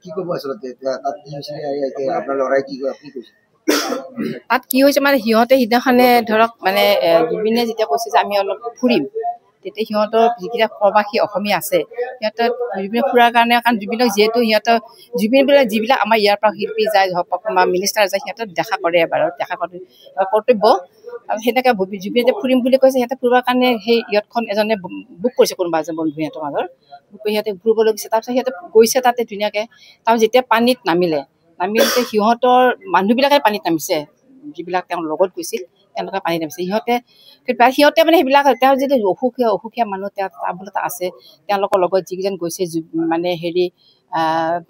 কি ক'ব আচলতে তাত কি হৈছিলে আপোনাৰ ল'ৰাই কি কৈছে তাত কি হৈছে মানে সিহঁতে সিদিনাখনে ধৰক মানে জুবিনে যেতিয়া কৈছে যে আমি অলপ ফুৰিম তেতিয়া সিহঁতৰ যিকেইটা প্ৰবাসী অসমীয়া আছে সিহঁতৰ জুবিন ফুৰাৰ কাৰণে কাৰণ জুবিনক যিহেতু সিহঁতৰ জুবিনবিলাক যিবিলাক আমাৰ ইয়াৰ পৰা শিল্পী যায় হওক বা মিনিষ্টাৰ যায় সিহঁতৰ দেখা কৰে এবাৰ দেখা কৰে কৰ্তব্য আৰু সেনেকৈ জুবিনে যে ফুৰিম বুলি কৈছে সিহঁতে ফুৰিবৰ কাৰণে সেই ইয়তখন এজনে বুক কৰিছে কোনোবা এজন বন্ধু সিহঁতৰ মাজৰ বুক কৰি সিহঁতে ফুৰিবলৈ গৈছে তাৰপিছত সিহঁতে গৈছে তাতে ধুনীয়াকৈ তাৰপিছত যেতিয়া পানীত নামিলে সিহঁতৰ মানুহবিলাকে পানীত নামিছে যিবিলাক তেওঁৰ লগত গৈছিল তেওঁলোকে পানীত নামিছে সিহঁতে মানে সেইবিলাক তেওঁ যদি অসুখীয়া মানুহ তেওঁ তাবোলতা আছে তেওঁলোকৰ লগত যিকেইজন গৈছে মানে হেৰি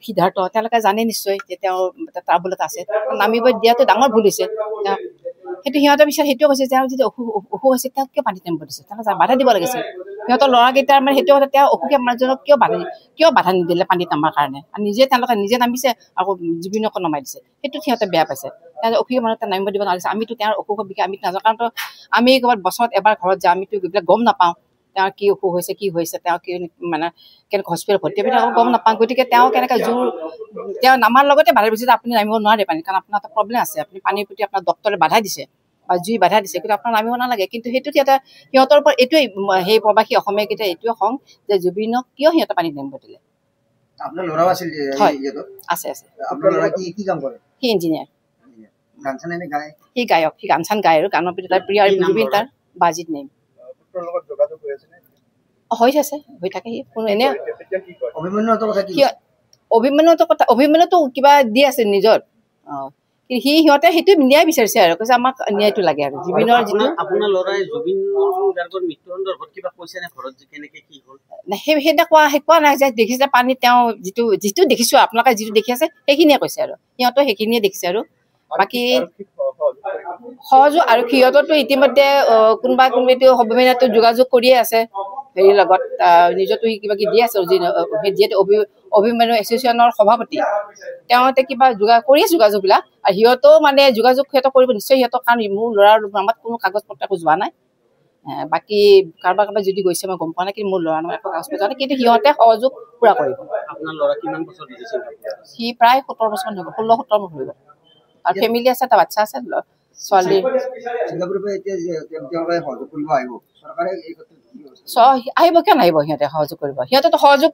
সিদ্ধাৰ্থ তেওঁলোকে জানে নিশ্চয় যে তেওঁ তাবোলতা আছে নামিব দিয়াটো ডাঙৰ ভুল হৈছে সেইটো সিহঁতৰ পিছত সেইটোৱে কৈছে তেওঁ যদি অসুখ হৈছে তেওঁক কিয় পানীত নামিব দিছে তেওঁলোকে বাধা দিব লাগিছিল সিহঁতৰ ল'ৰাকেইটাৰ মানে সেইটো কথা তেওঁ অসুখীয়া মানুহজনক কিয় বাধা নিদিলে পানীত নামাৰ কাৰণে আৰু তেওঁলোকে নিজে নামিছে আকৌ জুবিনকো নমাই দিছে সেইটো সিহঁতে বেয়া পাইছে তেওঁ অসুখীয়া মানুহ নামিব দিব নালাগিছে আমিতো তেওঁৰ অসুখৰ বিষয়ে আমি নাজানো কাৰণ আমি ক'ৰবাত বছৰত এবাৰ ঘৰত যাওঁ আমিতো এইবিলাক গম নাপাওঁ তেওঁৰ কি অসুখ হৈছে কি হৈছে তেওঁ কি মানে কেনেকৈ হস্পিটেলত ভৰ্তি আমি গম নাপাওঁ গতিকে তেওঁ কেনেকৈ তেওঁ নামাৰ লগতে বাধা দিছে যে আপুনি নামিব নোৱাৰে পানী কাৰণ আপোনাৰ এটা প্ৰব্লেম আছে আপুনি পানীৰ প্ৰতি আপোনাৰ ডক্টৰে বাধা দিছে বা জুই বাধা দিছে কিন্তু আপোনাৰ নামিব নালাগে কিন্তু সেইটো সিহঁতৰ ওপৰত এইটোৱেই সেই প্ৰবাসী অসমীয়াকেইটা এইটোৱে খং যে জুবিনক কিয় সিহঁতে পানীত নামিব দিলে আপোনাৰ ল'ৰাও আছিল আছে আপোনাৰ ল'ৰা কি কাম কৰে সি ইঞ্জিনিয়াৰ গান চান এনে গায় সি গায়ক সি গান চান গায় আৰু গানৰ প্ৰতি তাৰ প্ৰিয় আৰু জুবিন তাৰ বাজিত নেম হৈ আছে হৈ থাকে সি কোনো এনে অভিমন্যুতো কিবা দি আছে নিজৰ সিহঁতে সেইটো ন্যায় বিচাৰিছে আৰু কৈছে আমাক ন্যায়টো লাগে আৰু জুবিনৰ যিটো আপোনাৰ ল'ৰাই জুবিনৰ গাৰ্গৰ মৃত্যু সন্দৰ্ভত কিবা কৈছে নে ঘৰত যে কেনেকে কি হ'ল সেইটা কোৱা নাই যে দেখিছে পানীত তেওঁ যিটো দেখিছো আপোনালোকে যিটো দেখি আছে সেইখিনিয়ে কৈছে আৰু সিহঁতৰ সেইখিনিয়ে দেখিছে আৰু বাকী সহযোগ আৰু সিহঁতৰতো ইতিমধ্যে কোনোবাইতো অভিমানতো যোগাযোগ কৰিয়ে আছে হেৰিৰ লগত নিজতো কিবা কিবি দি আছে যিহেতু অভিমান্যু এছ'চিয়েশ্যনৰ সভাপতি তেওঁতে কিবা কৰি আছে যোগাযোগবিলাক আৰু সিহঁতেও মানে যোগাযোগ সিহঁতক কৰিব নিশ্চয় সিহঁতক কাৰণ মোৰ ল'ৰাৰ নামত কোনো কাগজ পত্ৰ একো যোৱা নাই বাকী কাৰোবাৰ যদি গৈছে মই গম পোৱা নাই কিন্তু মোৰ ল'ৰাৰ নামত একো কাগজ পত্ৰ নাই কিন্তু সিহঁতে সহযোগ পুৰা কৰিব আপোনাৰ ল'ৰা কিমান বছৰ সি প্ৰায় 17 বছৰ হৈ গ'ল 16-17 হৈ গ'ল আৰু ফেমিলি আছে এটা বাচ্চা আছে ছোৱালী আহিব কিয় নাহিব সিহঁতে সহযোগ কৰিব সিহঁতেতো সহযোগ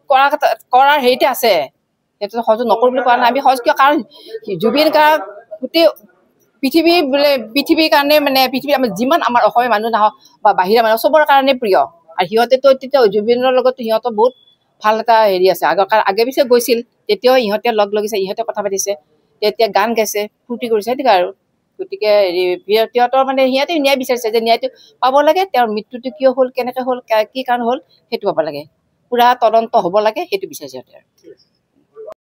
কৰাৰ হেৰিতে আছে সিহঁতে সহযোগ নকৰোঁ বুলি কোৱা নাই আমি সহযোগ কিয় কাৰণ জুবিন গাৰ্গ গোটেই পৃথিৱীৰ কাৰণে মানে পৃথিৱীৰ আমাৰ যিমান আমাৰ অসমীয়া মানুহ নহওক বা বাহিৰা মানুহ চবৰ কাৰণে প্ৰিয় আৰু সিহঁতেতো তেতিয়া জুবিনৰ লগতো সিহঁতৰ বহুত ভাল এটা হেৰি আছে আগে পিছে গৈছিল তেতিয়াও ইহঁতে লগ লাগিছে ইহঁতে কথা পাতিছে তেতিয়া গান গাইছে ফূৰ্তি কৰিছে সেইটো আৰু গতিকে সিহঁতৰ মানে সিহঁতে ন্যায় বিচাৰিছে যে ন্যায়টো পাব লাগে তেওঁৰ মৃত্যুটো কিয় হ'ল কেনেকৈ হ'ল কি কাৰণ হ'ল সেইটো পাব লাগে পুৰা তদন্ত হ'ব লাগে সেইটো বিচাৰিছে সিহঁতে